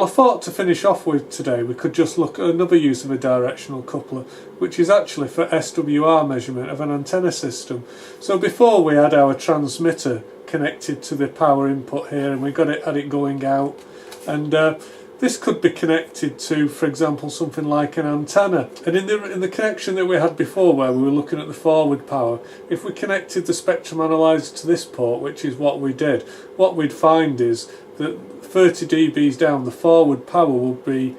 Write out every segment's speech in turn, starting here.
Well, I thought to finish off with today we could just look at another use of a directional coupler, which is actually for SWR measurement of an antenna system. So before we had our transmitter connected to the power input here, and we had it going out, and this could be connected to, for example, something like an antenna. And in the connection that we had before, where we were looking at the forward power, if we connected the spectrum analyzer to this port, which is what we did, what we'd find is that 30 dBs down, the forward power will be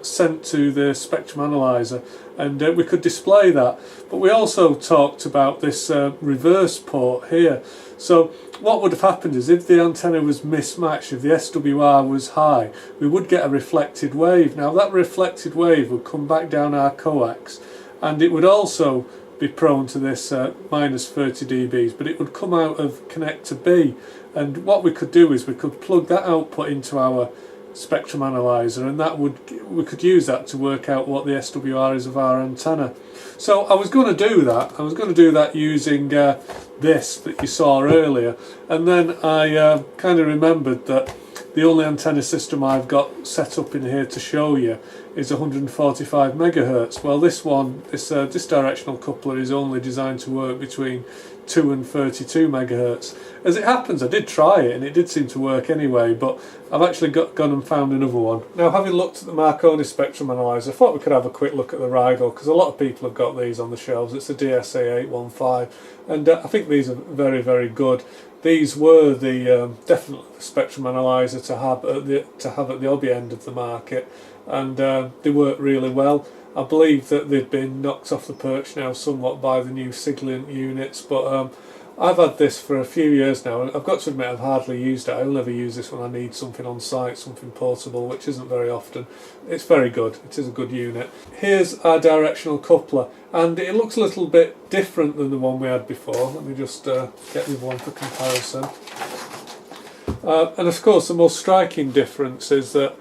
sent to the spectrum analyzer, and we could display that. But we also talked about this reverse port here. So what would have happened is, if the antenna was mismatched, if the SWR was high, we would get a reflected wave. Now that reflected wave would come back down our coax, and it would also be prone to this minus 30 dBs, but it would come out of connector B. And what we could do is we could plug that output into our spectrum analyzer, and we could use that to work out what the SWR is of our antenna. So I was going to do that using this that you saw earlier, and then I kind of remembered that the only antenna system I've got set up in here to show you is 145 megahertz. Well, this directional coupler is only designed to work between 2 and 32 megahertz. As it happens, I did try it and it did seem to work anyway, but I've actually gone and found another one. Now, having looked at the Marconi spectrum analyzer, I thought we could have a quick look at the Rigol, because a lot of people have got these on the shelves. It's the DSA815, and I think these are very, very good. These were the definitely the spectrum analyzer to have at the hobby end of the market, and they work really well. I believe that they've been knocked off the perch now somewhat by the new Siglent units, but I've had this for a few years now, and I've got to admit I've hardly used it. I only ever use this when I need something on site, something portable, which isn't very often. It's very good. It is a good unit. Here's our directional coupler, and it looks a little bit different than the one we had before. Let me just get the one for comparison. And of course, the most striking difference is that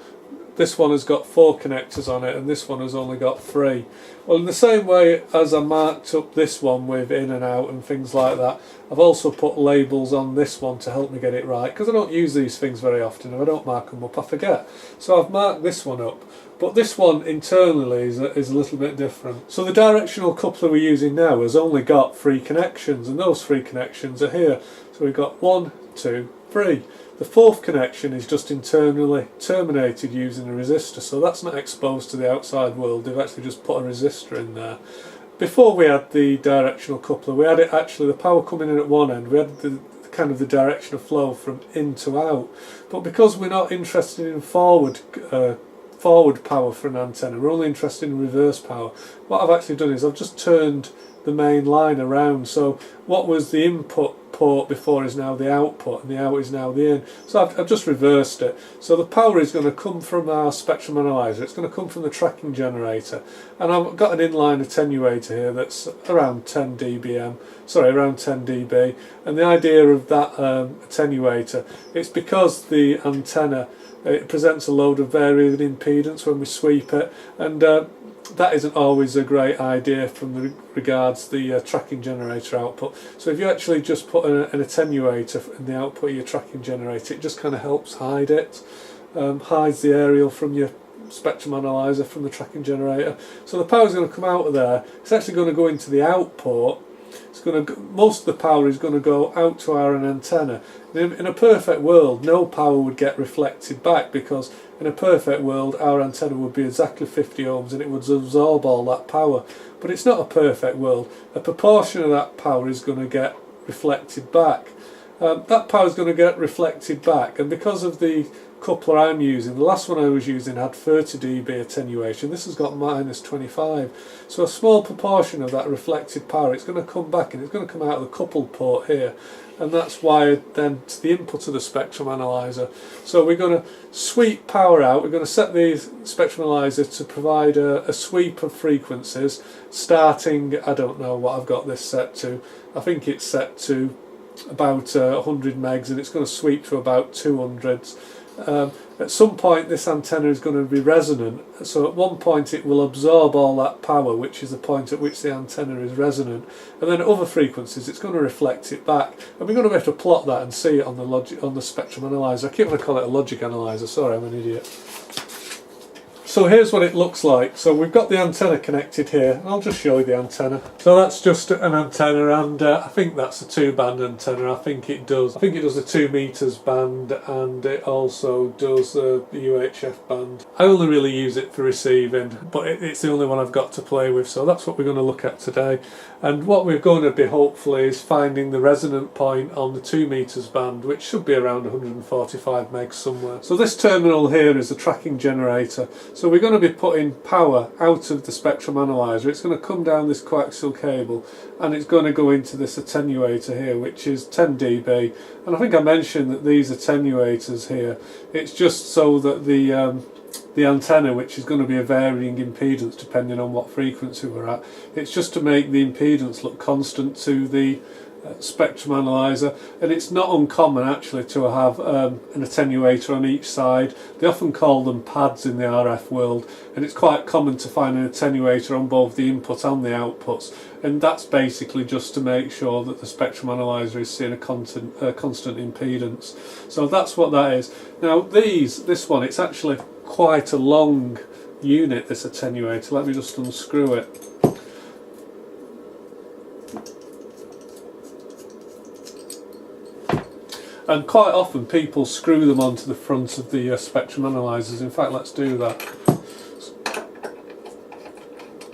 this one has got 4 connectors on it and this one has only got 3. Well, in the same way as I marked up this one with in and out and things like that, I've also put labels on this one to help me get it right, because I don't use these things very often. If I don't mark them up, I forget. So I've marked this one up, but this one internally is a little bit different. So the directional coupler we're using now has only got 3 connections, and those 3 connections are here. So we've got 1, 2, 3. The 4th connection is just internally terminated using a resistor, so that's not exposed to the outside world. They've actually just put a resistor in there. Before we had the directional coupler, we had it actually the power coming in at one end. We had the kind of the direction of flow from in to out. But because we're not interested in forward power for an antenna, we're only interested in reverse power. What I've actually done is I've just turned the main line around, so what was the input port before is now the output, and the out is now the in. So I've just reversed it. So the power is going to come from our spectrum analyzer, it's going to come from the tracking generator, and I've got an inline attenuator here that's around 10 dBm, around 10 dB, and the idea of that attenuator, it's because the antenna, it presents a load of varying impedance when we sweep it, and that isn't always a great idea from regards the tracking generator output. So if you actually just put an attenuator in the output of your tracking generator, it just kind of helps hide it, hides the aerial from your spectrum analyzer, from the tracking generator. So the power is going to come out of there. It's actually going to go into the output. Most of the power is going to go out to our antenna. In a perfect world, no power would get reflected back, because in a perfect world our antenna would be exactly 50 ohms and it would absorb all that power. But it's not a perfect world. A proportion of that power is going to get reflected back. That power is going to get reflected back, and because of the coupler I'm using, the last one I was using had 30 dB attenuation, this has got minus 25, so a small proportion of that reflected power, it's going to come back, and it's going to come out of the coupled port here, and that's wired then to the input of the spectrum analyzer. So we're going to sweep power out, we're going to set the spectrum analyzer to provide a sweep of frequencies starting, I don't know what I've got this set to, I think it's set to about 100 megs, and it's going to sweep to about 200s. At some point this antenna is going to be resonant, so at one point it will absorb all that power, which is the point at which the antenna is resonant, and then at other frequencies it's going to reflect it back, and we're going to be able to plot that and see it on the spectrum analyzer. I keep want to call it a logic analyzer, sorry, I'm an idiot. So here's what it looks like. So we've got the antenna connected here. I'll just show you the antenna. So that's just an antenna, and I think that's a 2-band antenna. I think it does a 2 meters band, and it also does the UHF band. I only really use it for receiving, but it's the only one I've got to play with. So that's what we're going to look at today. And what we're going to be hopefully is finding the resonant point on the 2 meters band, which should be around 145 megs somewhere. So this terminal here is a tracking generator. So we're going to be putting power out of the spectrum analyzer. It's going to come down this coaxial cable and it's going to go into this attenuator here, which is 10 dB. And I think I mentioned that these attenuators here, it's just so that the antenna, which is going to be a varying impedance depending on what frequency we're at, it's just to make the impedance look constant to the spectrum analyzer. And it's not uncommon actually to have an attenuator on each side. They often call them pads in the RF world, and it's quite common to find an attenuator on both the input and the outputs, and that's basically just to make sure that the spectrum analyzer is seeing a constant impedance. So that's what that is. Now this one, it's actually quite a long unit, this attenuator. Let me just unscrew it. And quite often people screw them onto the front of the spectrum analyzers. In fact, let's do that.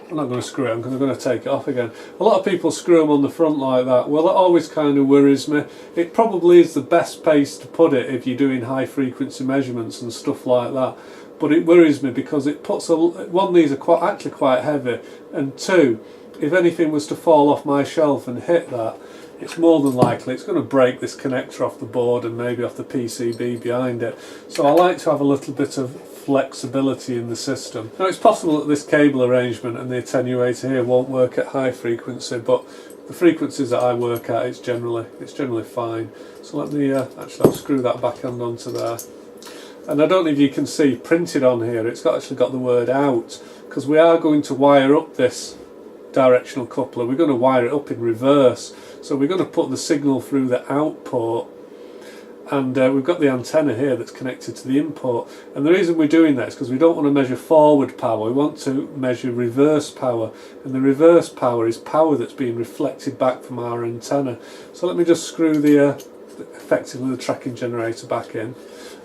I'm not going to screw it on because I'm going to take it off again. A lot of people screw them on the front like that. Well, it always kind of worries me. It probably is the best place to put it if you're doing high frequency measurements and stuff like that. But it worries me because it puts one, these are actually quite heavy, and two, if anything was to fall off my shelf and hit that, it's more than likely it's going to break this connector off the board and maybe off the PCB behind it. So I like to have a little bit of flexibility in the system. Now it's possible that this cable arrangement and the attenuator here won't work at high frequency, but the frequencies that I work at, it's generally fine. So let me actually I'll screw that back end onto there. And I don't know if you can see printed on here, it's actually got the word out, because we are going to wire up this directional coupler. We're going to wire it up in reverse. So we're going to put the signal through the output, and we've got the antenna here that's connected to the input. And the reason we're doing that is because we don't want to measure forward power, we want to measure reverse power, and the reverse power is power that's being reflected back from our antenna. So let me just screw effectively the tracking generator back in.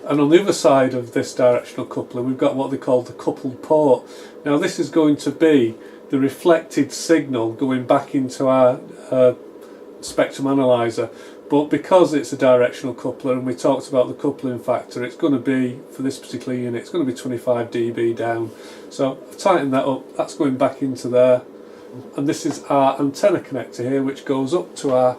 And on the other side of this directional coupler we've got what they call the coupled port. Now this is going to be the reflected signal going back into our spectrum analyzer, but because it's a directional coupler and we talked about the coupling factor, it's going to be, for this particular unit, it's going to be 25 dB down. So I've tightened that up, that's going back into there, and this is our antenna connector here, which goes up to our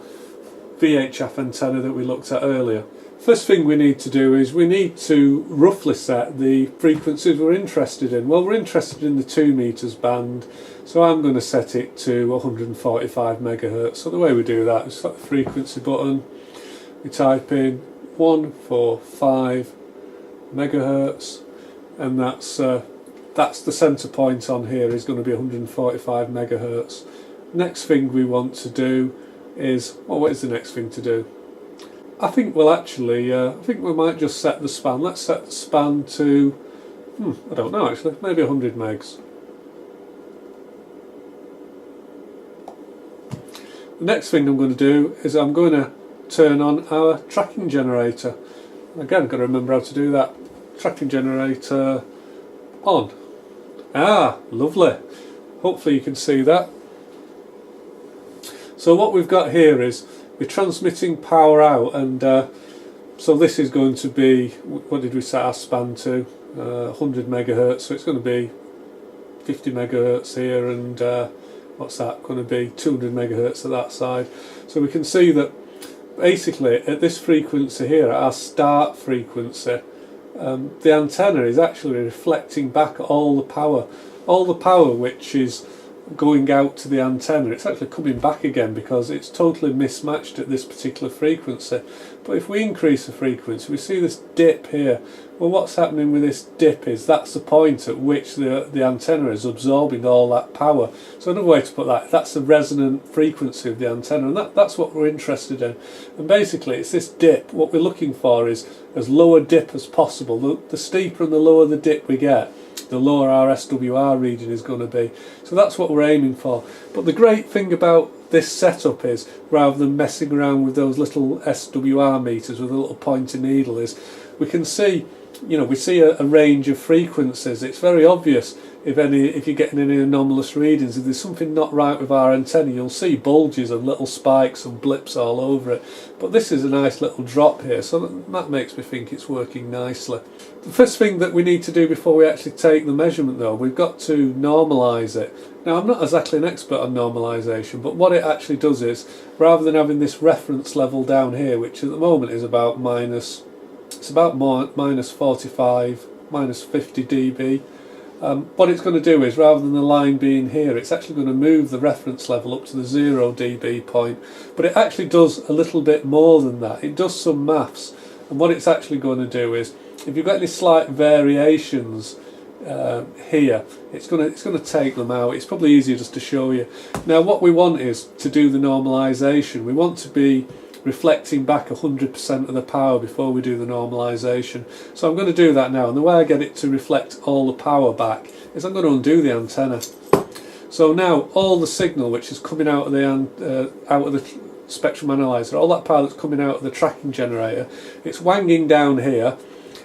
VHF antenna that we looked at earlier. First thing we need to do is we need to roughly set the frequencies we're interested in. Well, we're interested in the 2 meters band, so I'm going to set it to 145 megahertz. So the way we do that is set the frequency button, we type in 145 megahertz, and that's the center point on here is going to be 145 megahertz. Next thing we want to do is, well, what is the next thing to do? I think we'll actually, I think we might just set the span. Let's set the span to, I don't know actually, maybe 100 megs. The next thing I'm going to do is I'm going to turn on our tracking generator. Again, I've got to remember how to do that. Tracking generator on. Ah, lovely. Hopefully you can see that. So what we've got here is we're transmitting power out, and so this is going to be, what did we set our span to? 100 megahertz, so it's going to be 50 megahertz here, and what's that going to be? 200 megahertz at that side. So we can see that basically at this frequency here, at our start frequency, the antenna is actually reflecting back all the power which is going out to the antenna. It's actually coming back again because it's totally mismatched at this particular frequency. But if we increase the frequency, we see this dip here. Well, what's happening with this dip is that's the point at which the antenna is absorbing all that power. So another way to put that, that's the resonant frequency of the antenna, and that's what we're interested in. And basically it's this dip. What we're looking for is as low a dip as possible. The steeper and the lower the dip we get, the lower our SWR reading is going to be. So that's what we're aiming for. But the great thing about this setup is, rather than messing around with those little SWR meters with a little pointer needle, is we can see, we see a range of frequencies. It's very obvious if you're getting any anomalous readings. If there's something not right with our antenna, you'll see bulges and little spikes and blips all over it. But this is a nice little drop here, so that makes me think it's working nicely. The first thing that we need to do before we actually take the measurement, though, we've got to normalise it. Now, I'm not exactly an expert on normalisation, but what it actually does is, rather than having this reference level down here, which at the moment is about minus 45, minus 50 dB, what it's going to do is, rather than the line being here, it's actually going to move the reference level up to the 0 dB point. But it actually does a little bit more than that. It does some maths, and what it's actually going to do is, if you've got any slight variations here, it's going to take them out. It's probably easier just to show you. Now, what we want is to do the normalisation. We want to be reflecting back 100% of the power before we do the normalisation. So I'm going to do that now, and the way I get it to reflect all the power back is I'm going to undo the antenna. So now all the signal which is coming out of the spectrum analyzer, all that power that's coming out of the tracking generator, it's wanging down here.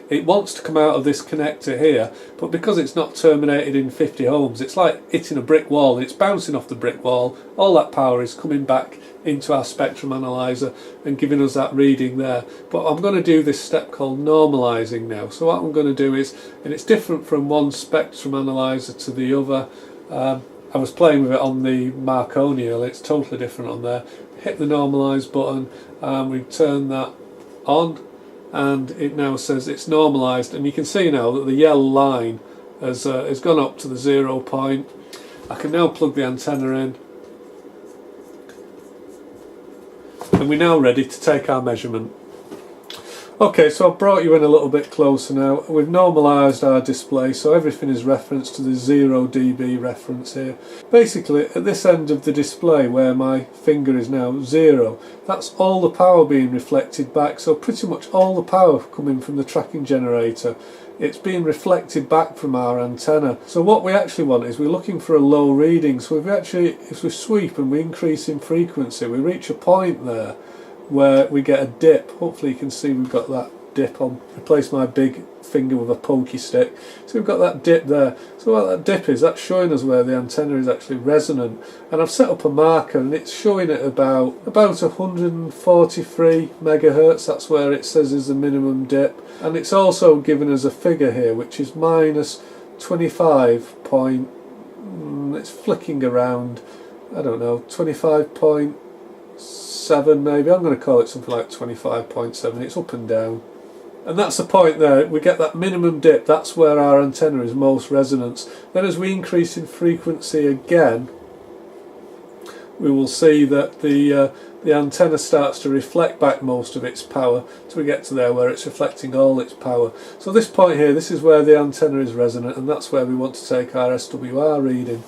It wants to come out of this connector here, but because it's not terminated in 50 ohms, it's like hitting a brick wall, and it's bouncing off the brick wall. All that power is coming back into our spectrum analyzer and giving us that reading there. But I'm going to do this step called normalizing now. So what I'm going to do is, and it's different from one spectrum analyzer to the other. I was playing with it on the Marconi, it's totally different on there. Hit the normalize button and we turn that on, and it now says it's normalized, and you can see now that the yellow line has gone up to the 0 point. I can now plug the antenna in, and we're now ready to take our measurement. Okay, so I've brought you in a little bit closer now. We've normalised our display, so everything is referenced to the 0 dB reference here. Basically, at this end of the display where my finger is now 0, that's all the power being reflected back. So pretty much all the power coming from the tracking generator, it's being reflected back from our antenna. So what we actually want is, we're looking for a low reading. So if we sweep and we increase in frequency, we reach a point there where we get a dip. Hopefully you can see we've got that dip on. Replace my big finger with a pokey stick. So we've got that dip there. So what that dip is, that's showing us where the antenna is actually resonant. And I've set up a marker, and it's showing it about 143 megahertz. That's where it says is the minimum dip. And it's also given us a figure here, which is minus 25 point, it's flicking around, I don't know, 25.7 maybe. I'm going to call it something like 25.7. It's up and down, and that's the point there. We get that minimum dip. That's where our antenna is most resonant. Then as we increase in frequency again, we will see that the antenna starts to reflect back most of its power till we get to there where it's reflecting all its power. So this point here, this is where the antenna is resonant, and that's where we want to take our SWR reading.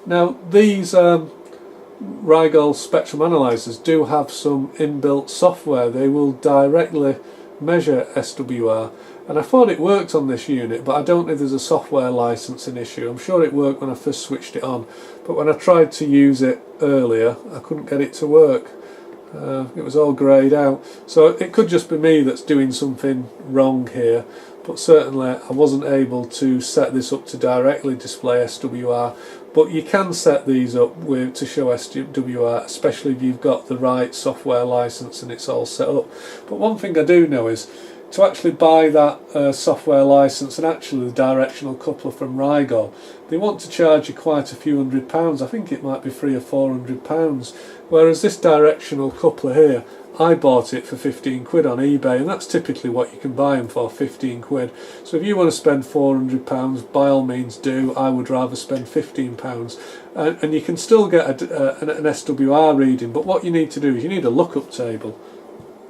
Now these Rigol spectrum analyzers do have some inbuilt software. They will directly measure SWR, and I thought it worked on this unit, but I don't know if there's a software licensing issue. I'm sure it worked when I first switched it on, but when I tried to use it earlier I couldn't get it to work. It was all greyed out, so it could just be me that's doing something wrong here, but certainly I wasn't able to set this up to directly display SWR. But you can set these up to show SWR, especially if you've got the right software license and it's all set up. But one thing I do know is, to actually buy that software license and actually the directional coupler from Rigol, they want to charge you quite a few £100. I think it might be £300 or £400. Whereas this directional coupler here, I bought it for 15 quid on eBay, and that's typically what you can buy them for, 15 quid. So if you want to spend £400, by all means do. I would rather spend £15. And you can still get an SWR reading, but what you need to do is you need a lookup table.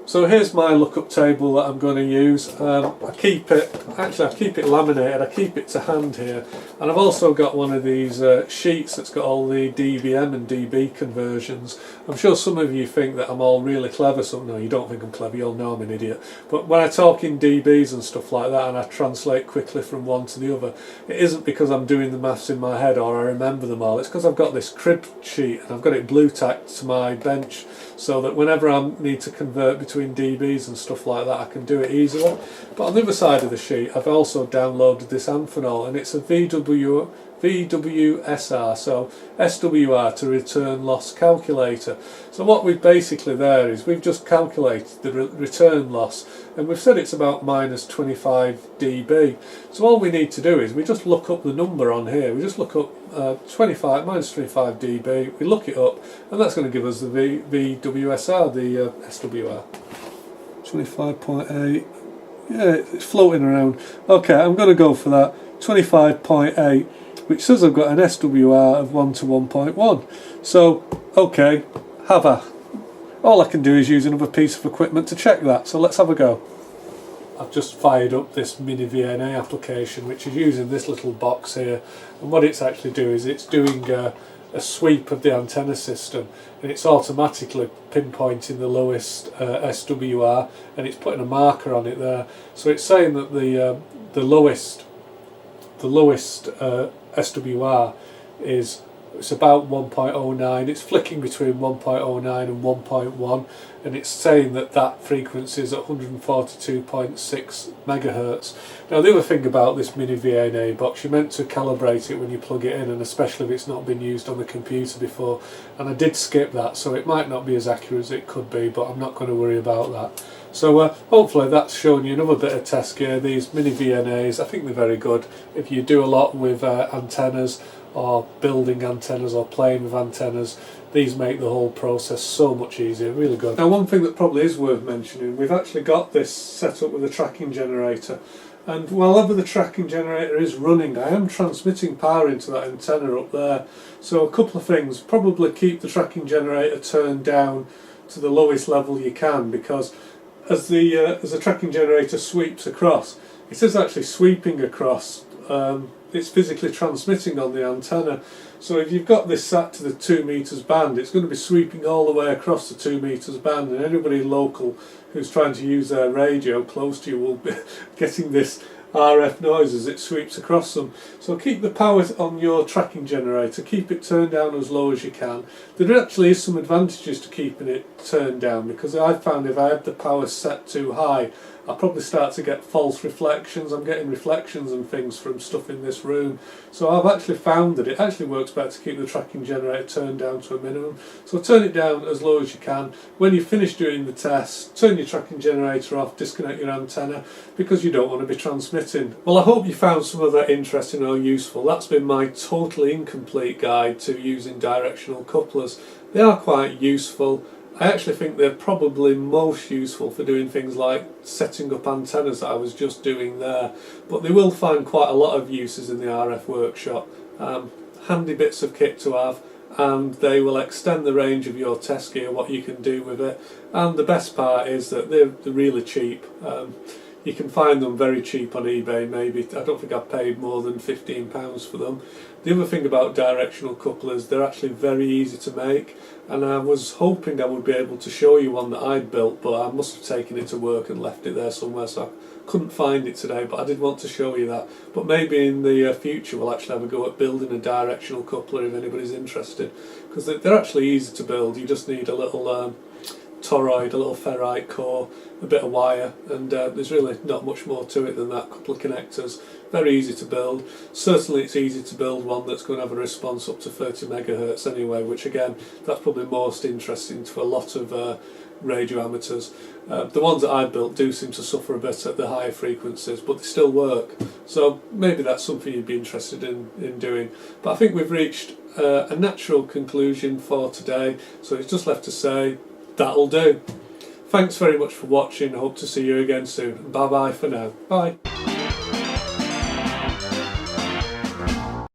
So here's my lookup table that I'm going to use. I keep it laminated, I keep it to hand here, and I've also got one of these sheets that's got all the dBm and dB conversions. I'm sure some of you think that I'm all really clever, so no, you don't think I'm clever, you'll know I'm an idiot. But when I talk in dBs and stuff like that and I translate quickly from one to the other, it isn't because I'm doing the maths in my head or I remember them all, it's because I've got this crib sheet and I've got it blue tacked to my bench, so that whenever I need to convert between dBs and stuff like that, I can do it easily. But on the other side of the sheet, I've also downloaded this Amphenol, and it's a VWSR, so SWR, to return loss calculator. So what we've basically there is we've just calculated the return loss, and we've said it's about minus 25 dB. So all we need to do is we just look up the number on here. We just look up minus 25 dB, we look it up, and that's going to give us the VWSR, the SWR. 25.8, yeah, it's floating around. Okay, I'm going to go for that, 25.8, which says I've got an SWR of 1 to 1.1. So, okay, all I can do is use another piece of equipment to check that, so let's have a go. I've just fired up this mini VNA application, which is using this little box here, and what it's actually doing is it's doing a sweep of the antenna system, and it's automatically pinpointing the lowest SWR, and it's putting a marker on it there. So it's saying that the lowest SWR is, it's about 1.09. It's flicking between 1.09 and 1.1, and it's saying that that frequency is at 142.6 megahertz. Now the other thing about this mini VNA box, you're meant to calibrate it when you plug it in, and especially if it's not been used on the computer before, and I did skip that, so it might not be as accurate as it could be, but I'm not going to worry about that. So hopefully that's shown you another bit of test gear. These mini VNAs, I think they're very good if you do a lot with antennas, or building antennas or playing with antennas. These make the whole process so much easier, really good. Now one thing that probably is worth mentioning, we've actually got this set up with a tracking generator, and while the tracking generator is running, I am transmitting power into that antenna up there. So a couple of things, probably keep the tracking generator turned down to the lowest level you can, because as the tracking generator sweeps across, it is actually sweeping across, it's physically transmitting on the antenna. So if you've got this set to the 2 meters band, it's going to be sweeping all the way across the 2 meters band, and anybody local who's trying to use their radio close to you will be getting this RF noise as it sweeps across them. So keep the power on your tracking generator, keep it turned down as low as you can. There actually is some advantages to keeping it turned down, because I found if I had the power set too high, I'll probably start to get false reflections. I'm getting reflections and things from stuff in this room. So I've actually found that it actually works better to keep the tracking generator turned down to a minimum. So turn it down as low as you can. When you finish doing the test, turn your tracking generator off, disconnect your antenna, because you don't want to be transmitting. Well, I hope you found some of that interesting or useful. That's been my totally incomplete guide to using directional couplers. They are quite useful. I actually think they're probably most useful for doing things like setting up antennas that I was just doing there, but they will find quite a lot of uses in the RF workshop. Handy bits of kit to have, and they will extend the range of your test gear, what you can do with it, and the best part is that they're really cheap. You can find them very cheap on eBay, maybe. I don't think I've paid more than £15 for them. The other thing about directional couplers, they're actually very easy to make, and I was hoping I would be able to show you one that I'd built, but I must have taken it to work and left it there somewhere, so I couldn't find it today, but I did want to show you that. But maybe in the future we'll actually have a go at building a directional coupler if anybody's interested, because they're actually easy to build. You just need a little toroid, a little ferrite core, a bit of wire, and there's really not much more to it than that. Couple of connectors, very easy to build. Certainly it's easy to build one that's going to have a response up to 30 megahertz anyway, which again, that's probably most interesting to a lot of radio amateurs. The ones that I built do seem to suffer a bit at the higher frequencies, but they still work, so maybe that's something you'd be interested in doing. But I think we've reached a natural conclusion for today, so it's just left to say that'll do. Thanks very much for watching. Hope to see you again soon. Bye bye for now. Bye.